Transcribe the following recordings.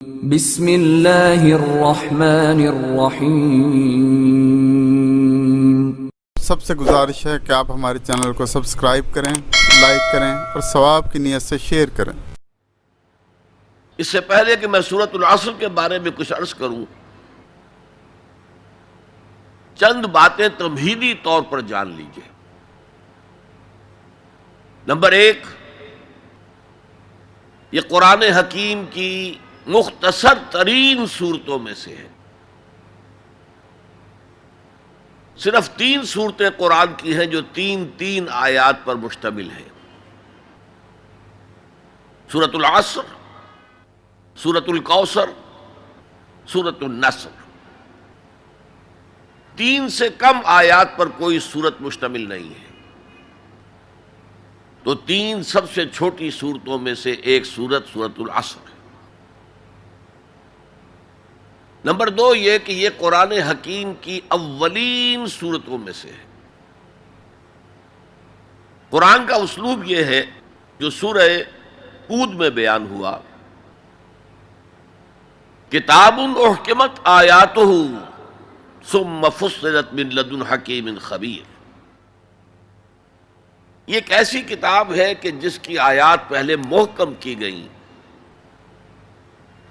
بسم اللہ الرحمن الرحیم۔ سب سے گزارش ہے کہ آپ ہمارے چینل کو سبسکرائب کریں، لائک کریں اور ثواب کی نیت سے شیئر کریں۔ اس سے پہلے کہ میں سورۃ العصر کے بارے میں کچھ عرض کروں، چند باتیں تمہیدی طور پر جان لیجیے۔ نمبر ایک، یہ قرآن حکیم کی مختصر ترین صورتوں میں سے ہے۔ صرف 3 صورتیں قرآن کی ہیں جو 3 آیات پر مشتمل ہیں۔ سورۃ العصر، سورۃ الکوثر، سورۃ النصر۔ 3 سے کم آیات پر کوئی صورت مشتمل نہیں ہے۔ تو 3 سب سے چھوٹی صورتوں میں سے ایک صورت سورۃ العصر ہے۔ نمبر 2 یہ کہ یہ قرآن حکیم کی اولین صورتوں میں سے ہے۔ قرآن کا اسلوب یہ ہے جو سورہ ہود میں بیان ہوا، کتاب احکمت آیاتہ ثم فصلت من لدن حکیم خبیر۔ یہ ایک ایسی کتاب ہے کہ جس کی آیات پہلے محکم کی گئیں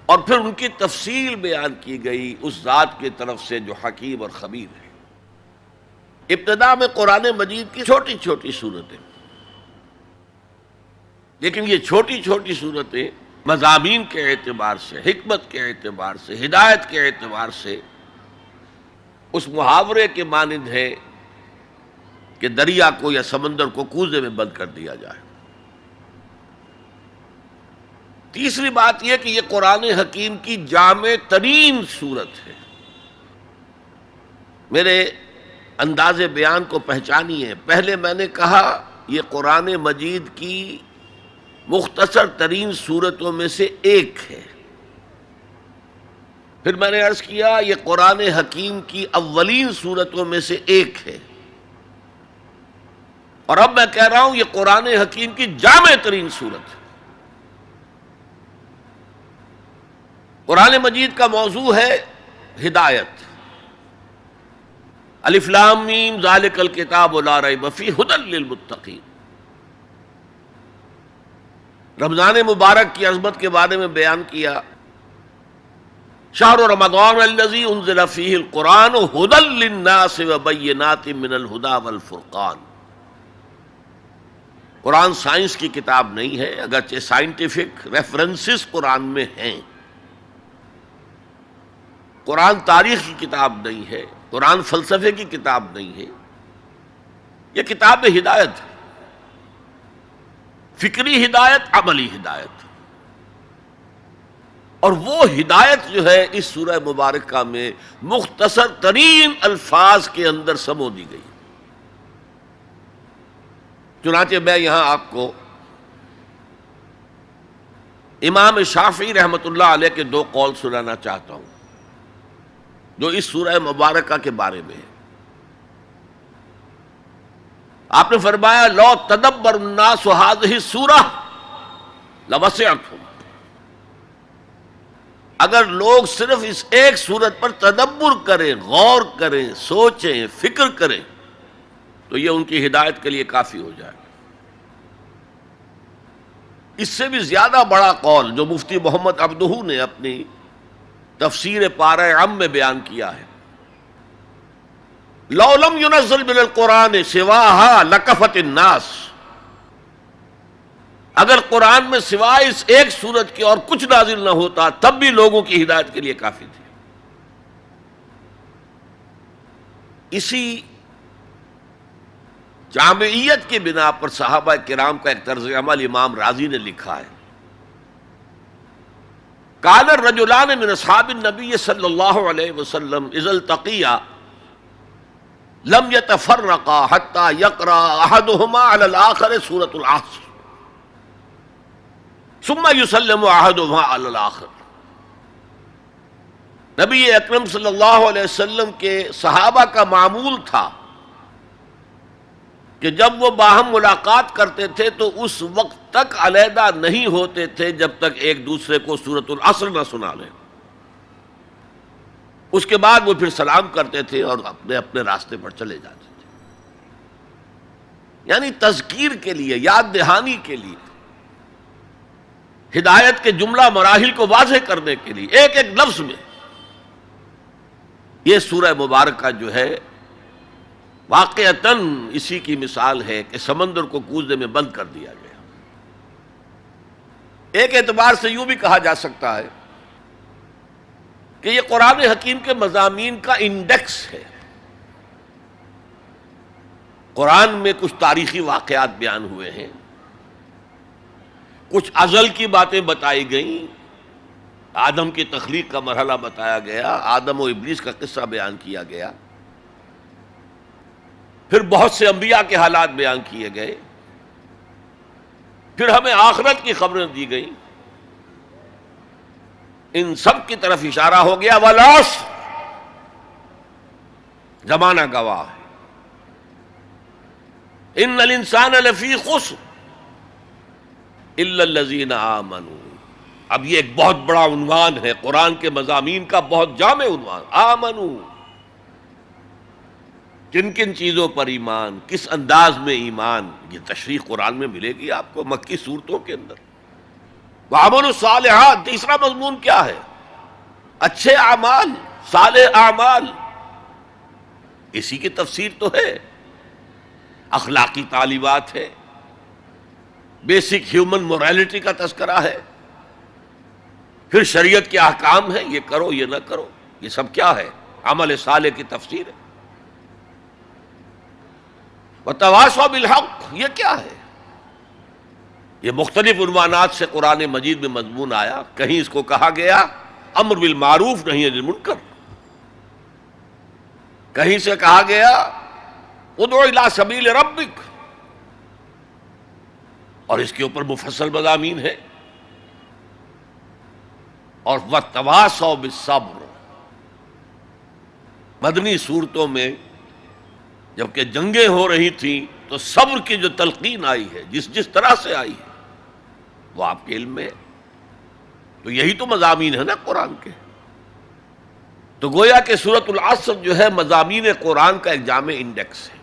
اور پھر ان کی تفصیل بیان کی گئی اس ذات کی طرف سے جو حکیم اور خبیر ہے۔ ابتدا میں قرآن مجید کی چھوٹی چھوٹی صورتیں، لیکن یہ چھوٹی چھوٹی صورتیں مضامین کے اعتبار سے، حکمت کے اعتبار سے، ہدایت کے اعتبار سے اس محاورے کے مانند ہے کہ دریا کو یا سمندر کو کوزے میں بند کر دیا جائے۔ تیسری بات یہ کہ یہ قرآن حکیم کی جامع ترین صورت ہے۔ میرے انداز بیان کو پہچانیے، پہلے میں نے کہا یہ قرآن مجید کی مختصر ترین صورتوں میں سے ایک ہے۔ پھر میں نے عرض کیا یہ قرآن حکیم کی اولین صورتوں میں سے ایک ہے، اور اب میں کہہ رہا ہوں یہ قرآن حکیم کی جامع ترین صورت ہے۔ قرآن مجید کا موضوع ہے ہدایت۔ الف لام میم ذالک الکتاب لا ریب فیہ ھدی للمتقین۔ رمضان مبارک کی عظمت کے بارے میں بیان کیا، شہر رمضان الذی انزل فیہ القرآن ھدی للناس وبینات من الھدی والفرقان۔ قرآن سائنس کی کتاب نہیں ہے، اگرچہ سائنٹیفک ریفرنسز قرآن میں ہیں۔ قرآن تاریخ کی کتاب نہیں ہے، قرآن فلسفے کی کتاب نہیں ہے، یہ کتاب ہدایت ہے، فکری ہدایت، عملی ہدایت۔ اور وہ ہدایت جو ہے اس سورہ مبارکہ میں مختصر ترین الفاظ کے اندر سمو دی گئی۔ چنانچہ میں یہاں آپ کو امام شافعی رحمۃ اللہ علیہ کے 2 قول سنانا چاہتا ہوں جو اس سورہ مبارکہ کے بارے میں ہے۔ آپ نے فرمایا لو تدبر الناس هذه السورہ لوسعتهم۔ اگر لوگ صرف اس ایک سورت پر تدبر کریں، غور کریں، سوچیں، فکر کریں تو یہ ان کی ہدایت کے لیے کافی ہو جائے گا۔ اس سے بھی زیادہ بڑا قول جو مفتی محمد عبدہ نے اپنی تفسیر پارہ عم میں بیان کیا ہے، لو لم ينزل من القرآن سواها لکفت الناس۔ اگر قرآن میں سوائے اس ایک سورت کے اور کچھ نازل نہ ہوتا تب بھی لوگوں کی ہدایت کے لیے کافی تھی۔ اسی جامعیت کی بنا پر صحابہ کرام کا ایک طرز عمل امام رازی نے لکھا ہے، کان الرجلان من اصحاب النبی صلی اللہ علیہ وسلم اذا التقیا لم يتفرقا حتى يقرأ احدهما على الاخر سورة العصر ثم يسلم احدهما على الاخر۔ نبی اکرم صلی اللہ علیہ وسلم کے صحابہ کا معمول تھا کہ جب وہ باہم ملاقات کرتے تھے تو اس وقت تک علیحدہ نہیں ہوتے تھے جب تک ایک دوسرے کو سورۃ العصر نہ سنا لیں. اس کے بعد وہ پھر سلام کرتے تھے اور اپنے اپنے راستے پر چلے جاتے تھے. یعنی تذکیر کے لیے، یاد دہانی کے لیے، ہدایت کے جملہ مراحل کو واضح کرنے کے لیے ایک ایک لفظ میں یہ سورہ مبارکہ جو ہے واقعتاً اسی کی مثال ہے کہ سمندر کو کوزے میں بند کر دیا گیا. ایک اعتبار سے یوں بھی کہا جا سکتا ہے کہ یہ قرآن حکیم کے مضامین کا انڈیکس ہے. قرآن میں کچھ تاریخی واقعات بیان ہوئے ہیں، کچھ ازل کی باتیں بتائی گئیں، آدم کی تخلیق کا مرحلہ بتایا گیا، آدم و ابلیس کا قصہ بیان کیا گیا، پھر بہت سے انبیاء کے حالات بیان کیے گئے، پھر ہمیں آخرت کی خبریں دی گئیں. ان سب کی طرف اشارہ ہو گیا والعصر، زمانہ گواہ ہے. ان الانسان لفی خسر الا الذین آمنوا. اب یہ ایک بہت بڑا عنوان ہے قرآن کے مضامین کا، بہت جامع عنوان. آمنوا، کن کن چیزوں پر ایمان، کس انداز میں ایمان، یہ تشریح قرآن میں ملے گی آپ کو مکی صورتوں کے اندر. وعملوا الصالحات، تیسرا مضمون کیا ہے؟ اچھے اعمال، صالح اعمال. اسی کی تفسیر تو ہے، اخلاقی تعلیمات ہے، بیسک ہیومن موریلٹی کا تذکرہ ہے، پھر شریعت کے احکام ہیں، یہ کرو یہ نہ کرو. یہ سب کیا ہے؟ عمل صالح کی تفسیر ہے. وتواصوا بالحق، یہ کیا ہے؟ یہ مختلف عنوانات سے قرآن مجید میں مضمون آیا. کہیں اس کو کہا گیا امر بالمعروف نہی عن المنکر، کہیں سے کہا گیا ادعو الی سبیل ربک، اور اس کے اوپر مفصل مضامین ہے. اور وتواصوا بالصبر، مدنی صورتوں میں جبکہ جنگیں ہو رہی تھیں تو صبر کی جو تلقین آئی ہے، جس طرح سے آئی ہے وہ آپ کے علم میں ہے. تو یہی تو مضامین ہے نا قرآن کے. تو گویا کہ سورۃ العصر جو ہے مضامین قرآن کا ایک جامع انڈیکس ہے.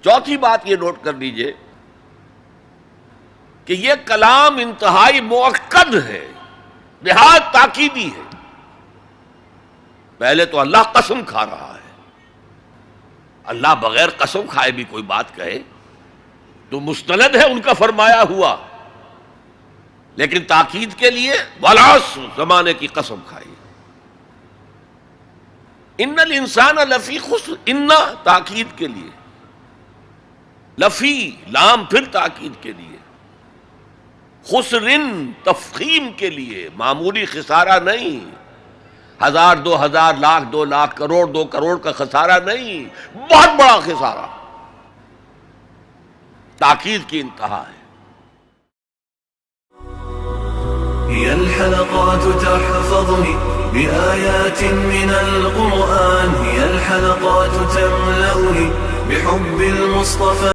چوتھی بات یہ نوٹ کر لیجئے کہ یہ کلام انتہائی مؤکد ہے، نہایت تاکیدی ہے. پہلے تو اللہ قسم کھا رہا ہے. اللہ بغیر قسم کھائے بھی کوئی بات کہے تو مستند ہے ان کا فرمایا ہوا، لیکن تاکید کے لیے والعصر، زمانے کی قسم کھائی. ان الانسان لفی خسر، ان تاکید کے لیے، لفی لام پھر تاکید کے لیے، خسرن تفخیم کے لیے، معمولی خسارہ نہیں، 1000 2000 لاکھ 2 لاکھ کروڑ 2 کروڑ کا خسارہ نہیں، بہت بڑا خسارہ. تاکید کی انتہا ہے. هي الحلقات تحفظني بآيات من القرآن، هي الحلقات تملأني بحب المصطفى.